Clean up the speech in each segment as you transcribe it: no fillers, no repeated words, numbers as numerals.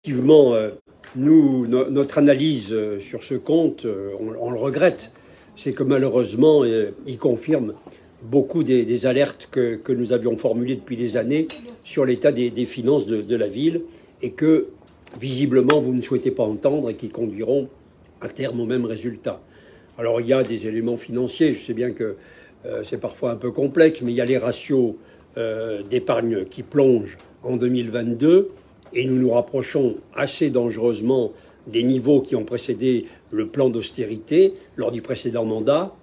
Effectivement, notre analyse sur ce compte, on le regrette. C'est que malheureusement, il confirme beaucoup des alertes que nous avions formulées depuis des années sur l'état des finances de la ville et que, visiblement, vous ne souhaitez pas entendre et qui conduiront à terme au même résultat. Alors, il y a des éléments financiers. Je sais bien que c'est parfois un peu complexe, mais il y a les ratios d'épargne qui plongent en 2022 et nous nous rapprochons assez dangereusement des niveaux qui ont précédé le plan d'austérité lors du précédent mandat.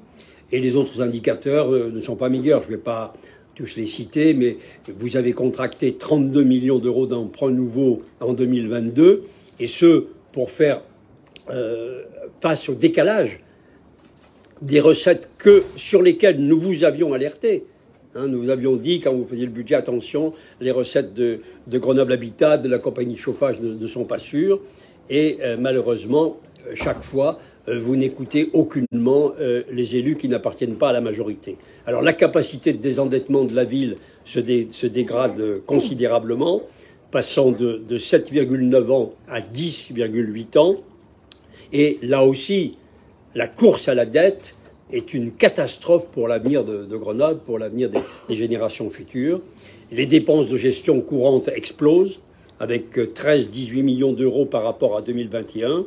Et les autres indicateurs ne sont pas meilleurs. Je ne vais pas tous les citer, mais vous avez contracté 32 millions d'euros d'emprunts nouveaux en 2022, et ce, pour faire face au décalage des recettes sur lesquelles nous vous avions alerté. Nous vous avions dit, quand vous faisiez le budget, attention, les recettes de Grenoble Habitat, de la compagnie de chauffage ne sont pas sûres. Et malheureusement, chaque fois, vous n'écoutez aucunement les élus qui n'appartiennent pas à la majorité. Alors la capacité de désendettement de la ville se dégrade considérablement, passant de 7,9 ans à 10,8 ans. Et là aussi, la course à la dette est une catastrophe pour l'avenir de Grenoble, pour l'avenir des générations futures. Les dépenses de gestion courante explosent, avec 13-18 millions d'euros par rapport à 2021.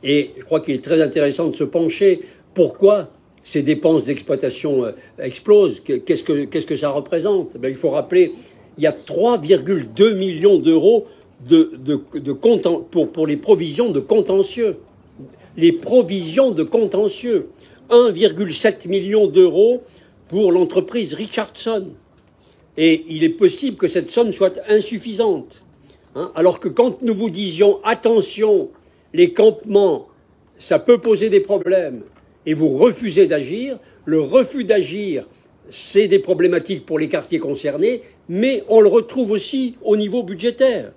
Et je crois qu'il est très intéressant de se pencher. Pourquoi ces dépenses d'exploitation explosent? Qu'est-ce que ça représente? Il faut rappeler, il y a 3,2 millions d'euros pour les provisions de contentieux. Les provisions de contentieux. 1,7 million d'euros pour l'entreprise Richardson. Et il est possible que cette somme soit insuffisante. Alors que quand nous vous disions « attention, les campements, ça peut poser des problèmes » et vous refusez d'agir, le refus d'agir, c'est des problématiques pour les quartiers concernés, mais on le retrouve aussi au niveau budgétaire.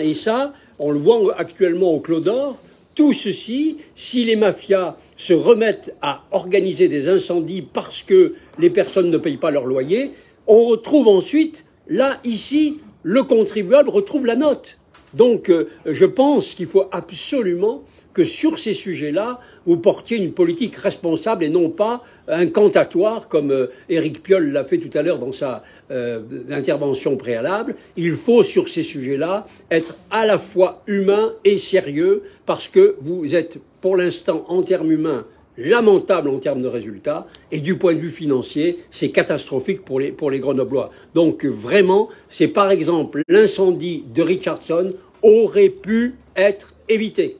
Et ça, on le voit actuellement au Clos d'Or. Tout ceci, si les mafias se remettent à organiser des incendies parce que les personnes ne payent pas leur loyer, on retrouve ensuite, là, ici, le contribuable retrouve la note. Donc, je pense qu'il faut absolument que sur ces sujets-là, vous portiez une politique responsable et non pas incantatoire, comme Éric Piolle l'a fait tout à l'heure dans sa intervention préalable. Il faut, sur ces sujets-là, être à la fois humain et sérieux, parce que vous êtes, pour l'instant, en termes humains, lamentable en termes de résultats, et du point de vue financier, c'est catastrophique pour les Grenoblois. Donc vraiment, c'est par exemple l'incendie de Richardson aurait pu être évité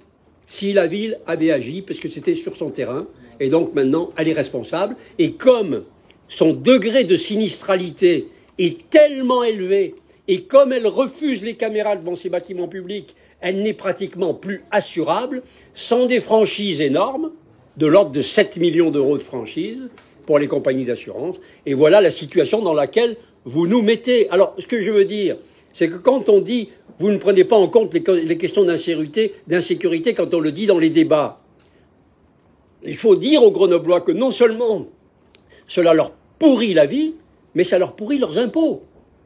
si la ville avait agi, parce que c'était sur son terrain, et donc maintenant, elle est responsable. Et comme son degré de sinistralité est tellement élevé, et comme elle refuse les caméras devant ses bâtiments publics, elle n'est pratiquement plus assurable, sans des franchises énormes, de l'ordre de 7 millions d'euros de franchise pour les compagnies d'assurance. Et voilà la situation dans laquelle vous nous mettez. Alors, ce que je veux dire, c'est que quand on dit « vous ne prenez pas en compte les questions d'insécurité quand on le dit dans les débats », il faut dire aux Grenoblois que non seulement cela leur pourrit la vie, mais ça leur pourrit leurs impôts.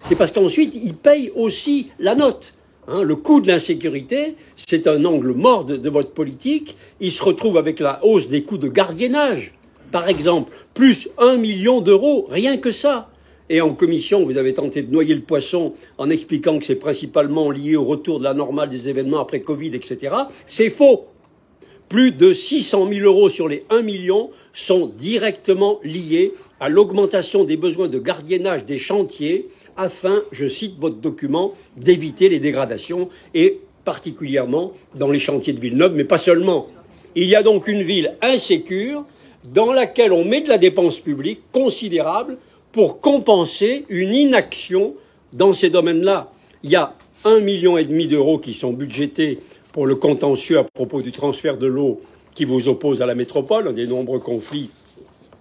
C'est parce qu'ensuite, ils payent aussi la note. Le coût de l'insécurité, c'est un angle mort de votre politique. Il se retrouve avec la hausse des coûts de gardiennage, par exemple, plus 1 million d'euros, rien que ça. Et en commission, vous avez tenté de noyer le poisson en expliquant que c'est principalement lié au retour de la normale des événements après Covid, etc. C'est faux. Plus de 600 000 euros sur les 1 million sont directement liés à l'augmentation des besoins de gardiennage des chantiers afin, je cite votre document, d'éviter les dégradations et particulièrement dans les chantiers de Villeneuve, mais pas seulement. Il y a donc une ville insécure dans laquelle on met de la dépense publique considérable pour compenser une inaction dans ces domaines-là. Il y a 1,5 million d'euros qui sont budgétés pour le contentieux à propos du transfert de l'eau qui vous oppose à la métropole, un des nombreux conflits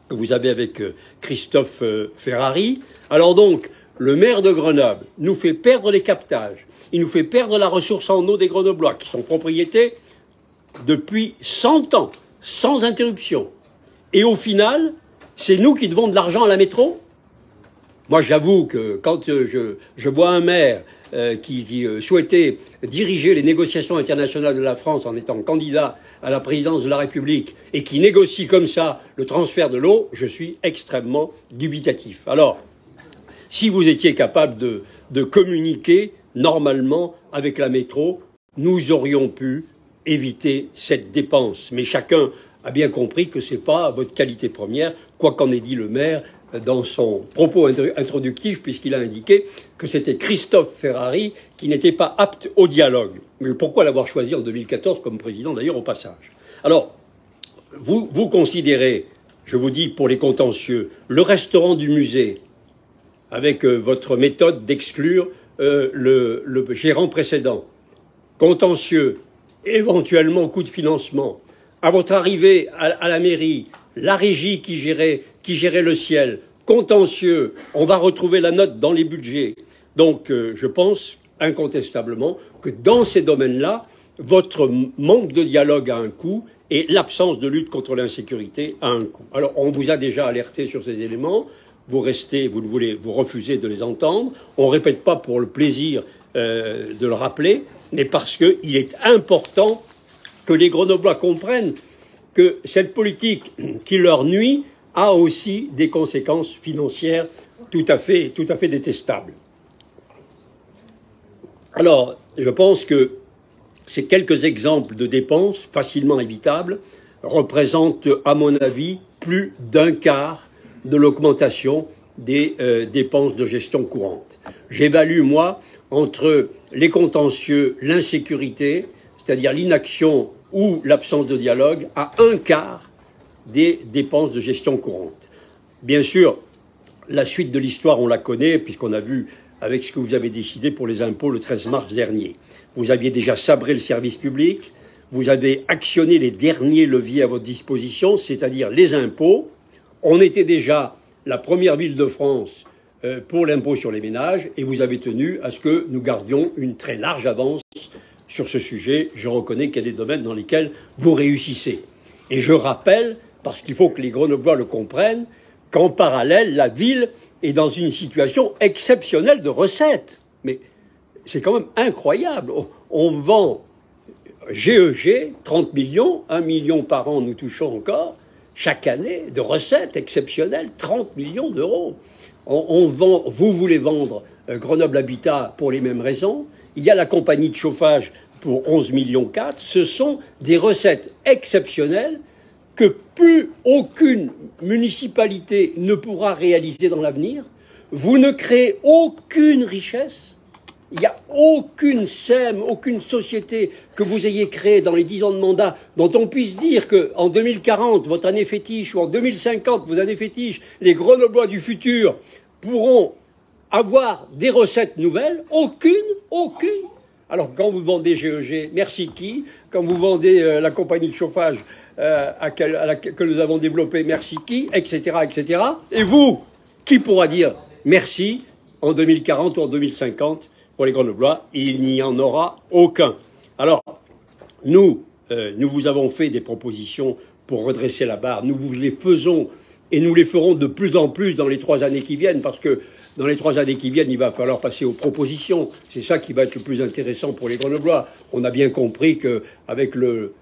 que vous avez avec Christophe Ferrari. Alors donc, le maire de Grenoble nous fait perdre les captages, il nous fait perdre la ressource en eau des Grenoblois, qui sont propriétés depuis 100 ans, sans interruption. Et au final, c'est nous qui devons de l'argent à la métro. Moi, j'avoue que quand je vois un maire qui souhaitait diriger les négociations internationales de la France en étant candidat à la présidence de la République et qui négocie comme ça le transfert de l'eau, je suis extrêmement dubitatif. Alors, si vous étiez capable de communiquer normalement avec la métro, nous aurions pu éviter cette dépense. Mais chacun a bien compris que ce n'est pas votre qualité première, quoi qu'en ait dit le maire dans son propos introductif, puisqu'il a indiqué que c'était Christophe Ferrari qui n'était pas apte au dialogue. Mais pourquoi l'avoir choisi en 2014 comme président, d'ailleurs, au passage? Alors, vous considérez, je vous dis pour les contentieux, le restaurant du musée, avec votre méthode d'exclure le gérant précédent, contentieux, éventuellement coût de financement, à votre arrivée à la mairie, la régie qui gérait le ciel, contentieux, on va retrouver la note dans les budgets. Donc je pense incontestablement que dans ces domaines-là, votre manque de dialogue a un coût et l'absence de lutte contre l'insécurité a un coût. Alors on vous a déjà alerté sur ces éléments, vous refusez de les entendre, on ne répète pas pour le plaisir de le rappeler, mais parce qu'il est important que les Grenoblois comprennent que cette politique qui leur nuit a aussi des conséquences financières tout à fait détestables. Alors, je pense que ces quelques exemples de dépenses facilement évitables représentent, à mon avis, plus d'un quart de l'augmentation des dépenses de gestion courante. J'évalue, moi, entre les contentieux, l'insécurité, c'est-à-dire l'inaction ou l'absence de dialogue, à un quart des dépenses de gestion courante. Bien sûr, la suite de l'histoire, on la connaît, puisqu'on a vu avec ce que vous avez décidé pour les impôts le 13 mars dernier. Vous aviez déjà sabré le service public, vous avez actionné les derniers leviers à votre disposition, c'est-à-dire les impôts. On était déjà la première ville de France pour l'impôt sur les ménages, et vous avez tenu à ce que nous gardions une très large avance sur ce sujet. Je reconnais qu'il y a des domaines dans lesquels vous réussissez. Et je rappelle, parce qu'il faut que les Grenoblois le comprennent, qu'en parallèle, la ville est dans une situation exceptionnelle de recettes. Mais c'est quand même incroyable. On vend GEG, 30 millions, 1 million par an nous touchons encore, chaque année, de recettes exceptionnelles, 30 millions d'euros. On vend, vous voulez vendre Grenoble Habitat pour les mêmes raisons. Il y a la compagnie de chauffage pour 11,4 millions. Ce sont des recettes exceptionnelles que plus aucune municipalité ne pourra réaliser dans l'avenir. Vous ne créez aucune richesse. Il n'y a aucune SEM, aucune société que vous ayez créée dans les 10 ans de mandat dont on puisse dire qu'en 2040, votre année fétiche, ou en 2050, vos années fétiches, les Grenoblois du futur pourront avoir des recettes nouvelles. Aucune. Alors quand vous vendez GEG, merci qui? Quand vous vendez la compagnie de chauffage que nous avons développée, merci qui? Etc., etc. Et vous, qui pourra dire merci en 2040 ou en 2050 pour les Grenoblois? Il n'y en aura aucun. Alors, nous vous avons fait des propositions pour redresser la barre. Nous vous les faisons et nous les ferons de plus en plus dans les 3 années qui viennent, parce que dans les 3 années qui viennent, il va falloir passer aux propositions. C'est ça qui va être le plus intéressant pour les Grenoblois. On a bien compris qu'avec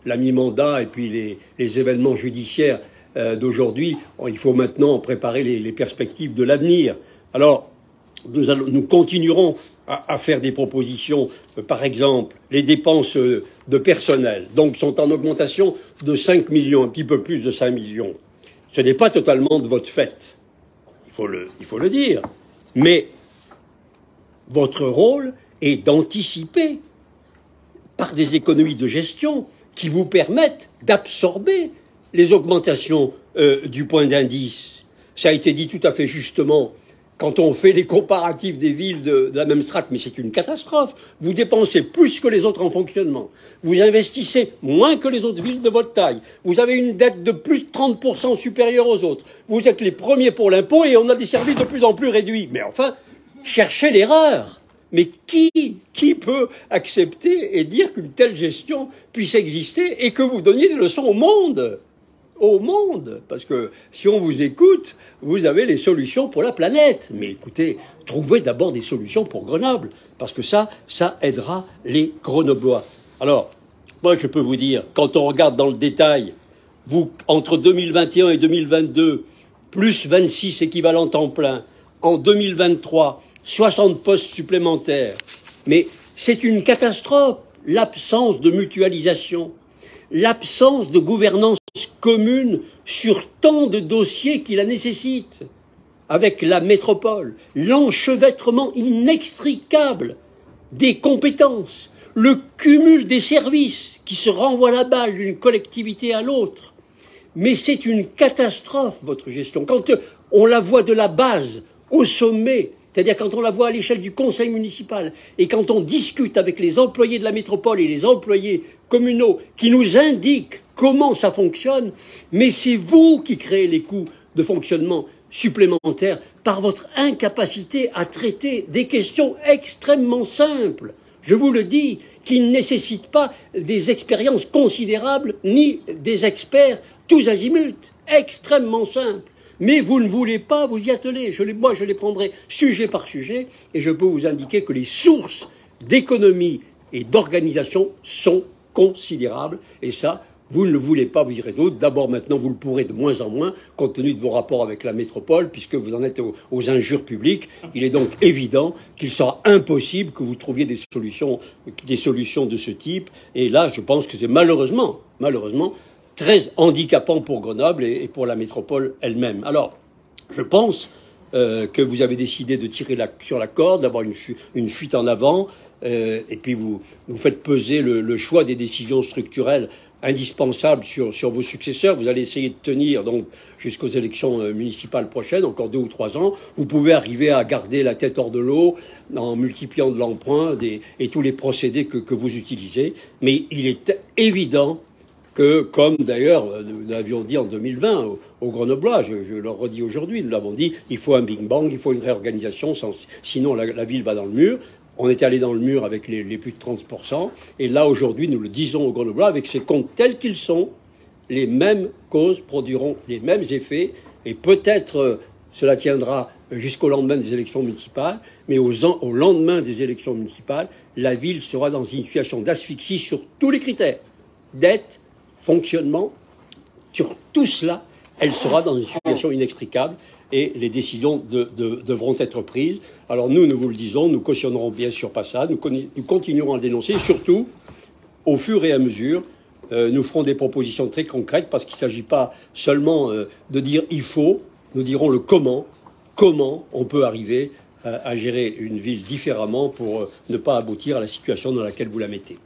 la mi-mandat et puis les événements judiciaires d'aujourd'hui, il faut maintenant préparer les perspectives de l'avenir. Alors, nous continuerons à faire des propositions. Par exemple, les dépenses de personnel donc sont en augmentation de 5 millions, un petit peu plus de 5 millions. Ce n'est pas totalement de votre fait, il faut le dire. Mais votre rôle est d'anticiper par des économies de gestion qui vous permettent d'absorber les augmentations du point d'indice. Ça a été dit tout à fait justement. Quand on fait les comparatifs des villes de la même strate, mais c'est une catastrophe. Vous dépensez plus que les autres en fonctionnement. Vous investissez moins que les autres villes de votre taille. Vous avez une dette de plus de 30% supérieure aux autres. Vous êtes les premiers pour l'impôt et on a des services de plus en plus réduits. Mais enfin, cherchez l'erreur. Mais qui peut accepter et dire qu'une telle gestion puisse exister et que vous donniez des leçons au monde? au monde. Parce que si on vous écoute, vous avez les solutions pour la planète. Mais écoutez, trouvez d'abord des solutions pour Grenoble. Parce que ça aidera les Grenoblois. Alors, moi je peux vous dire, quand on regarde dans le détail, vous, entre 2021 et 2022, plus 26 équivalents temps plein. En 2023, 60 postes supplémentaires. Mais c'est une catastrophe. L'absence de mutualisation, l'absence de gouvernance commune sur tant de dossiers qui la nécessitent, avec la métropole, l'enchevêtrement inextricable des compétences, le cumul des services qui se renvoient la balle d'une collectivité à l'autre. Mais c'est une catastrophe, votre gestion. Quand on la voit de la base au sommet, c'est-à-dire quand on la voit à l'échelle du conseil municipal et quand on discute avec les employés de la métropole et les employés communaux qui nous indiquent comment ça fonctionne, mais c'est vous qui créez les coûts de fonctionnement supplémentaires par votre incapacité à traiter des questions extrêmement simples. Je vous le dis, qui ne nécessitent pas des expériences considérables ni des experts tous azimuts, extrêmement simples. Mais vous ne voulez pas vous y atteler. Moi, je les prendrai sujet par sujet et je peux vous indiquer que les sources d'économie et d'organisation sont considérables. Et ça, vous ne le voulez pas, vous direz d'autres. D'abord, maintenant, vous le pourrez de moins en moins, compte tenu de vos rapports avec la métropole, puisque vous en êtes aux injures publiques. Il est donc évident qu'il sera impossible que vous trouviez des solutions de ce type. Et là, je pense que c'est malheureusement, très handicapant pour Grenoble et pour la métropole elle-même. Alors, je pense que vous avez décidé de tirer sur la corde, d'avoir une fuite en avant, et puis vous faites peser le choix des décisions structurelles indispensables sur vos successeurs. Vous allez essayer de tenir donc jusqu'aux élections municipales prochaines, encore 2 ou 3 ans. Vous pouvez arriver à garder la tête hors de l'eau en multipliant de l'emprunt et tous les procédés que vous utilisez. Mais il est évident que, comme d'ailleurs nous l'avions dit en 2020 aux Grenoblois, je le redis aujourd'hui, nous l'avons dit, il faut un Big Bang, il faut une réorganisation, sinon la ville va dans le mur. On est allé dans le mur avec les plus de 30%, et là aujourd'hui nous le disons aux Grenoblois, avec ces comptes tels qu'ils sont, les mêmes causes produiront les mêmes effets, et peut-être cela tiendra jusqu'au lendemain des élections municipales, mais au lendemain des élections municipales, la ville sera dans une situation d'asphyxie sur tous les critères, dette, fonctionnement, sur tout cela, elle sera dans une situation inextricable et les décisions devront être prises. Alors nous vous le disons, nous cautionnerons bien sûr pas ça, nous continuerons à le dénoncer, et surtout, au fur et à mesure, nous ferons des propositions très concrètes parce qu'il ne s'agit pas seulement de dire il faut, nous dirons le comment on peut arriver à gérer une ville différemment pour ne pas aboutir à la situation dans laquelle vous la mettez.